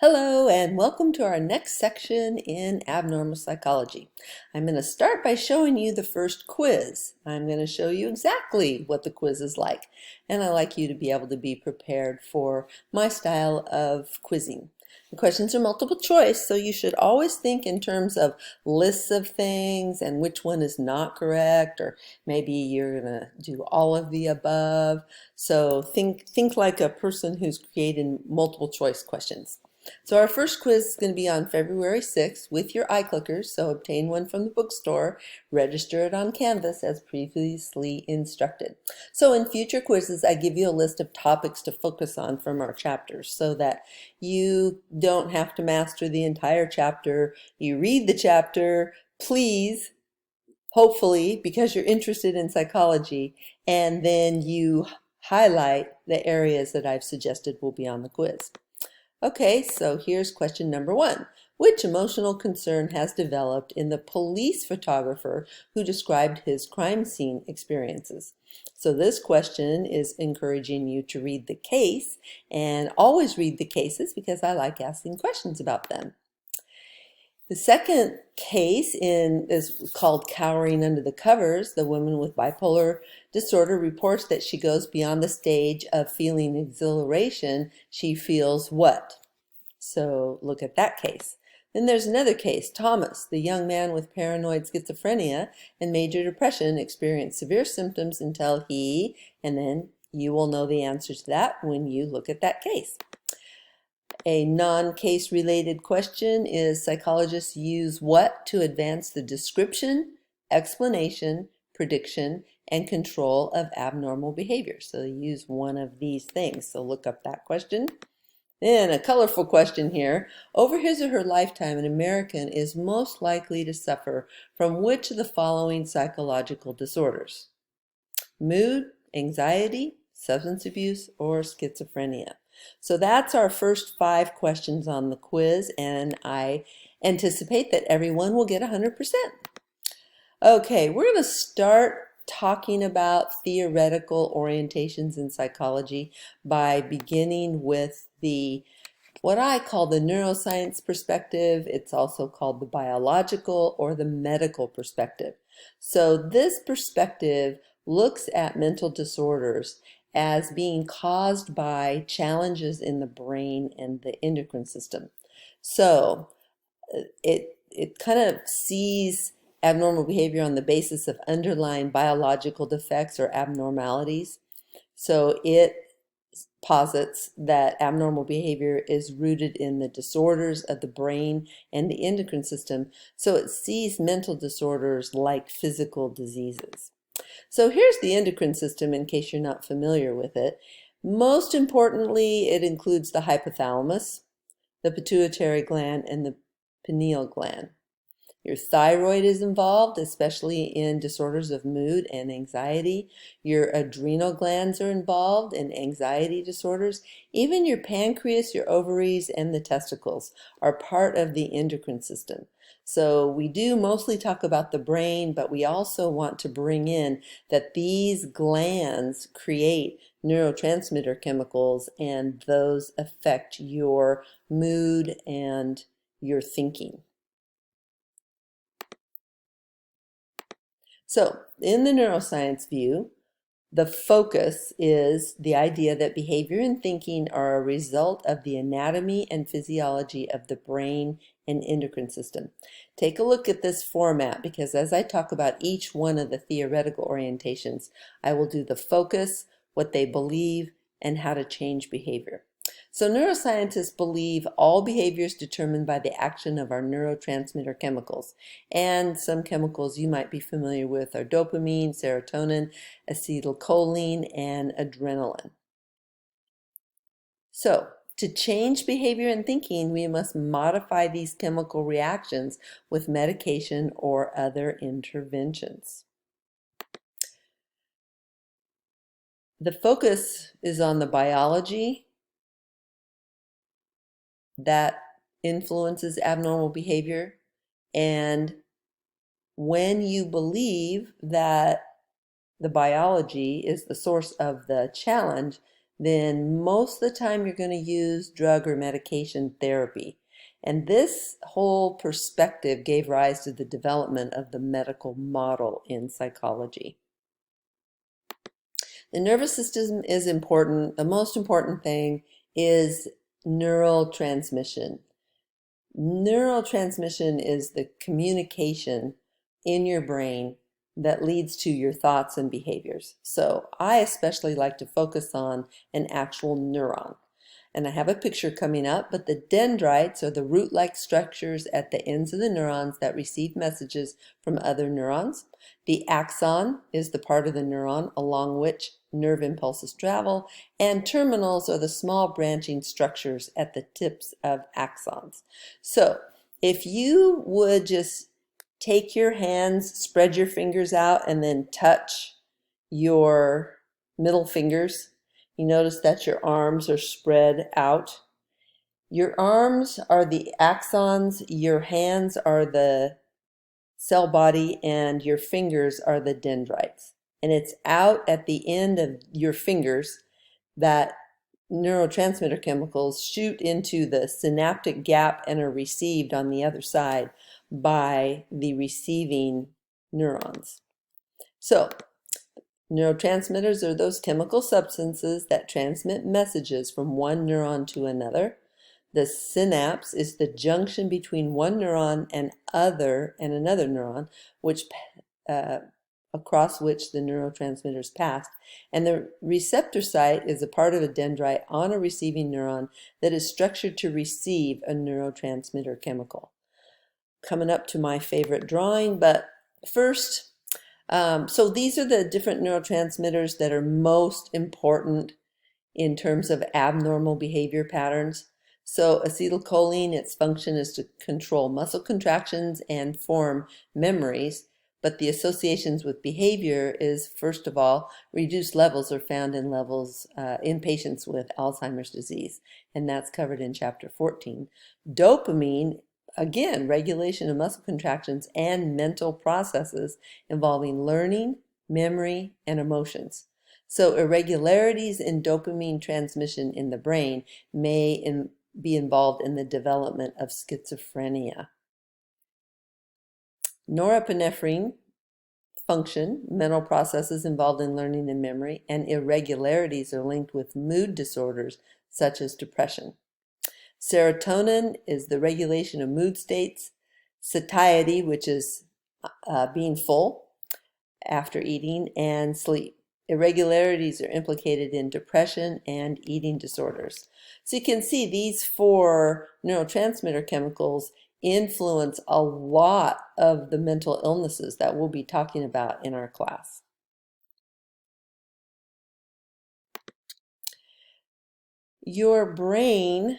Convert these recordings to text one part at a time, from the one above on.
Hello and welcome to our next section in abnormal psychology. I'm going to start by showing you the first quiz. I'm going to show you exactly what the quiz is like, and I like you to be able to be prepared for my style of quizzing. The questions are multiple choice, so you should always think in terms of lists of things and which one is not correct, or maybe you're going to do all of the above. So think like a person who's created multiple choice questions. So our first quiz is going to be on February 6th with your iClickers, so obtain one from the bookstore, register it on Canvas as previously instructed. So in future quizzes, I give you a list of topics to focus on from our chapters so that you don't have to master the entire chapter. You read the chapter, please, hopefully, because you're interested in psychology, and then you highlight the areas that I've suggested will be on the quiz. Okay, so here's question number 1. Which emotional concern has developed in the police photographer who described his crime scene experiences? So this question is encouraging you to read the case, and always read the cases because I like asking questions about them. The second case is called Cowering Under the Covers. The woman with bipolar disorder reports that she goes beyond the stage of feeling exhilaration. She feels what? So look at that case. Then there's another case, Thomas, the young man with paranoid schizophrenia and major depression, experienced severe symptoms until he, and then you will know the answer to that when you look at that case. A non-case related question is psychologists use what to advance the description, explanation, prediction, and control of abnormal behavior. So they use one of these things. So look up that question. Then a colorful question here. Over his or her lifetime, an American is most likely to suffer from which of the following psychological disorders? Mood, anxiety, substance abuse, or schizophrenia. So that's our first 5 questions on the quiz, and I anticipate that everyone will get 100%. Okay, we're going to start talking about theoretical orientations in psychology by beginning with what I call the neuroscience perspective. It's also called the biological or the medical perspective. So this perspective looks at mental disorders as being caused by challenges in the brain and the endocrine system. So it kind of sees abnormal behavior on the basis of underlying biological defects or abnormalities. So it posits that abnormal behavior is rooted in the disorders of the brain and the endocrine system. So it sees mental disorders like physical diseases. So here's the endocrine system in case you're not familiar with it. Most importantly, it includes the hypothalamus, the pituitary gland, and the pineal gland. Your thyroid is involved, especially in disorders of mood and anxiety. Your adrenal glands are involved in anxiety disorders. Even your pancreas, your ovaries, and the testicles are part of the endocrine system. So we do mostly talk about the brain, but we also want to bring in that these glands create neurotransmitter chemicals, and those affect your mood and your thinking. So, in the neuroscience view, the focus is the idea that behavior and thinking are a result of the anatomy and physiology of the brain and endocrine system. Take a look at this format because as I talk about each one of the theoretical orientations, I will do the focus, what they believe, and how to change behavior. So neuroscientists believe all behavior is determined by the action of our neurotransmitter chemicals. And some chemicals you might be familiar with are dopamine, serotonin, acetylcholine, and adrenaline. So to change behavior and thinking, we must modify these chemical reactions with medication or other interventions. The focus is on the biology that influences abnormal behavior, and when you believe that the biology is the source of the challenge, then most of the time you're going to use drug or medication therapy. And this whole perspective gave rise to the development of the medical model in psychology. The nervous system is important. The most important thing is neural transmission. Neurotransmission is the communication in your brain that leads to your thoughts and behaviors. So I especially like to focus on an actual neuron. And I have a picture coming up, but the dendrites are the root-like structures at the ends of the neurons that receive messages from other neurons. The axon is the part of the neuron along which nerve impulses travel, and terminals are the small branching structures at the tips of axons. So if you would just take your hands, spread your fingers out, and then touch your middle fingers, you notice that your arms are spread out. Your arms are the axons, your hands are the cell body, and your fingers are the dendrites. And it's out at the end of your fingers that neurotransmitter chemicals shoot into the synaptic gap and are received on the other side by the receiving neurons. So, neurotransmitters are those chemical substances that transmit messages from one neuron to another. The synapse is the junction between one neuron and another neuron, which across which the neurotransmitters pass. And the receptor site is a part of a dendrite on a receiving neuron that is structured to receive a neurotransmitter chemical. Coming up to my favorite drawing, but first, so these are the different neurotransmitters that are most important in terms of abnormal behavior patterns. So acetylcholine, its function is to control muscle contractions and form memories, but the associations with behavior is, first of all, reduced levels are found in levels in patients with Alzheimer's disease, and that's covered in chapter 14. Dopamine, again, regulation of muscle contractions and mental processes involving learning, memory, and emotions. So irregularities in dopamine transmission in the brain may be involved in the development of schizophrenia. Norepinephrine function, mental processes involved in learning and memory, and irregularities are linked with mood disorders such as depression. Serotonin is the regulation of mood states. Satiety, which is being full after eating, and sleep. Irregularities are implicated in depression and eating disorders. So you can see these four neurotransmitter chemicals influence a lot of the mental illnesses that we'll be talking about in our class. Your brain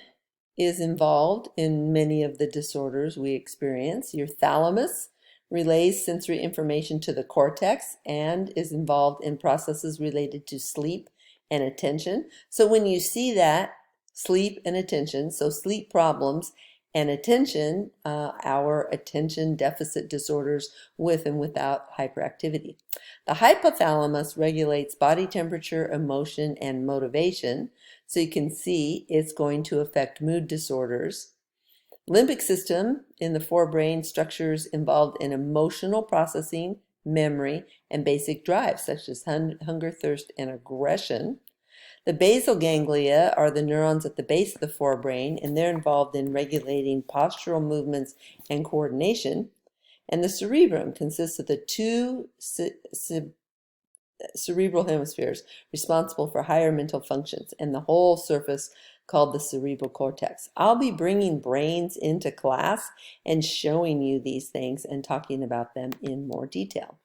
is involved in many of the disorders we experience. Your thalamus relays sensory information to the cortex and is involved in processes related to sleep and attention. So when you see that, sleep and attention, so sleep problems and attention, our attention deficit disorders with and without hyperactivity. The hypothalamus regulates body temperature, emotion, and motivation. So you can see it's going to affect mood disorders. Limbic system in the forebrain structures involved in emotional processing, memory, and basic drives such as hunger, thirst, and aggression. The basal ganglia are the neurons at the base of the forebrain, and they're involved in regulating postural movements and coordination. And the cerebrum consists of the two cerebral hemispheres responsible for higher mental functions and the whole surface called the cerebral cortex. I'll be bringing brains into class and showing you these things and talking about them in more detail.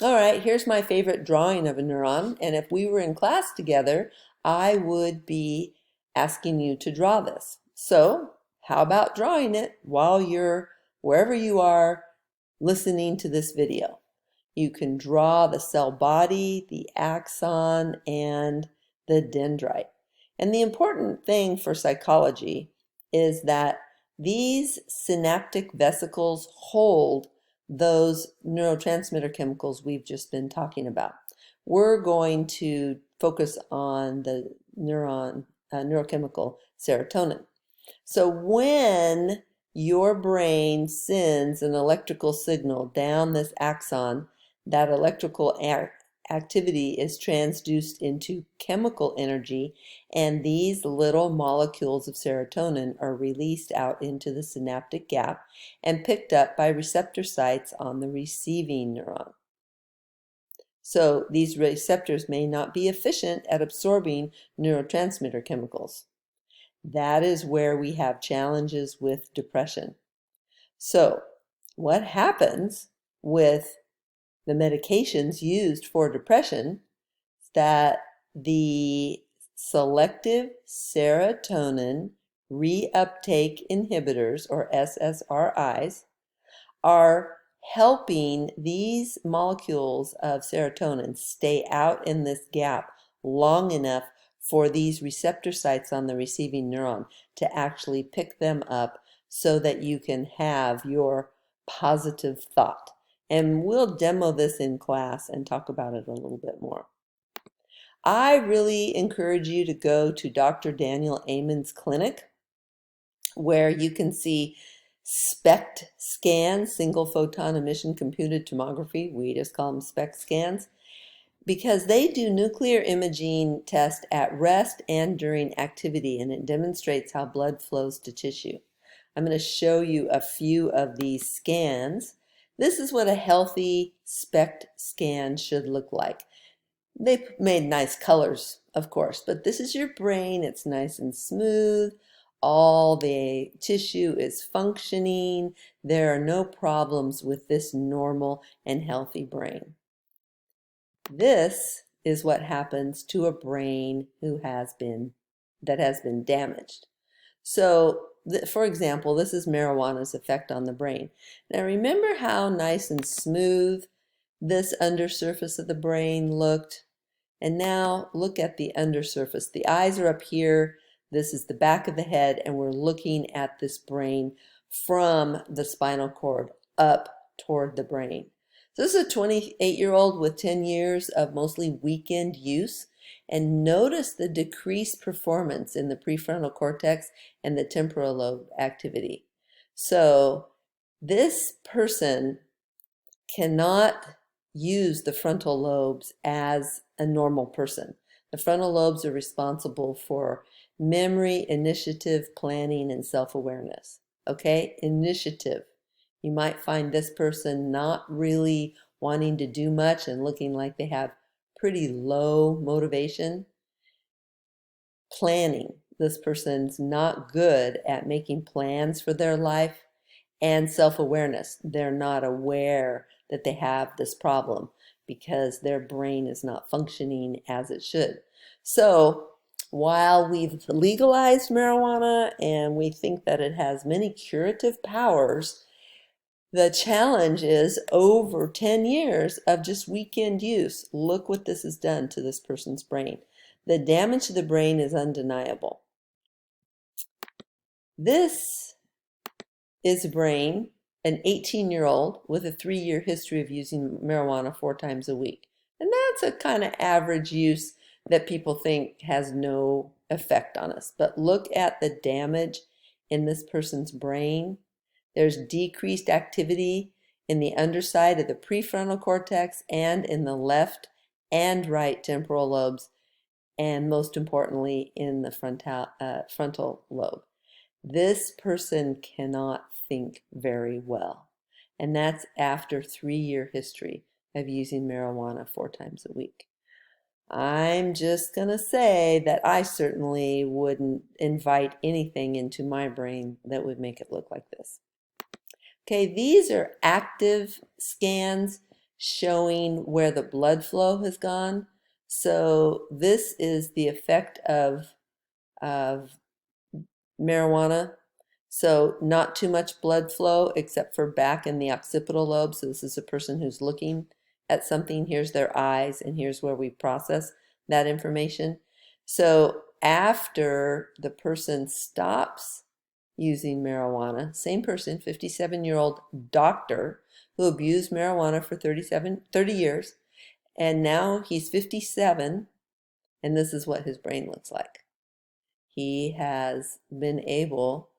All right, here's my favorite drawing of a neuron, and if we were in class together, I would be asking you to draw this. So how about drawing it while you're wherever you are listening to this video? You can draw the cell body, the axon, and the dendrite. And the important thing for psychology is that these synaptic vesicles hold those neurotransmitter chemicals we've just been talking about. We're going to focus on the neurochemical serotonin. So when your brain sends an electrical signal down this axon, that electrical activity is transduced into chemical energy, and these little molecules of serotonin are released out into the synaptic gap and picked up by receptor sites on the receiving neuron. So these receptors may not be efficient at absorbing neurotransmitter chemicals. That is where we have challenges with depression. So what happens with the medications used for depression is that the selective serotonin reuptake inhibitors, or SSRIs, are helping these molecules of serotonin stay out in this gap long enough for these receptor sites on the receiving neuron to actually pick them up so that you can have your positive thought. And we'll demo this in class and talk about it a little bit more. I really encourage you to go to Dr. Daniel Amen's clinic, where you can see SPECT scans, single photon emission computed tomography. We just call them SPECT scans, because they do nuclear imaging tests at rest and during activity, and it demonstrates how blood flows to tissue. I'm going to show you a few of these scans. This is what a healthy SPECT scan should look like. They made nice colors, of course, but this is your brain. It's nice and smooth. All the tissue is functioning. There are no problems with this normal and healthy brain. This is what happens to a brain that has been damaged. So, for example, this is marijuana's effect on the brain. Now remember how nice and smooth this undersurface of the brain looked? And now look at the undersurface. The eyes are up here. This is the back of the head, and we're looking at this brain from the spinal cord up toward the brain. So this is a 28-year-old with 10 years of mostly weekend use. And notice the decreased performance in the prefrontal cortex and the temporal lobe activity. So this person cannot use the frontal lobes as a normal person. The frontal lobes are responsible for memory, initiative, planning, and self-awareness. Okay, initiative. You might find this person not really wanting to do much and looking like they have pretty low motivation. Planning. This person's not good at making plans for their life. And self-awareness. They're not aware that they have this problem because their brain is not functioning as it should. So while we've legalized marijuana and we think that it has many curative powers, the challenge is over 10 years of just weekend use. Look what this has done to this person's brain. The damage to the brain is undeniable. This is a brain, an 18-year-old with a 3-year history of using marijuana 4 times a week. And that's a kind of average use that people think has no effect on us. But look at the damage in this person's brain. There's decreased activity in the underside of the prefrontal cortex and in the left and right temporal lobes, and most importantly in the frontal lobe. This person cannot think very well, and that's after 3-year history of using marijuana 4 times a week. I'm just going to say that I certainly wouldn't invite anything into my brain that would make it look like this. Okay, these are active scans showing where the blood flow has gone. So this is the effect of marijuana. So not too much blood flow except for back in the occipital lobe. So this is a person who's looking at something. Here's their eyes, and here's where we process that information. So after the person stops using marijuana, same person, 57-year-old doctor who abused marijuana for 30 years, and now he's 57, And this is what his brain looks like. He has been able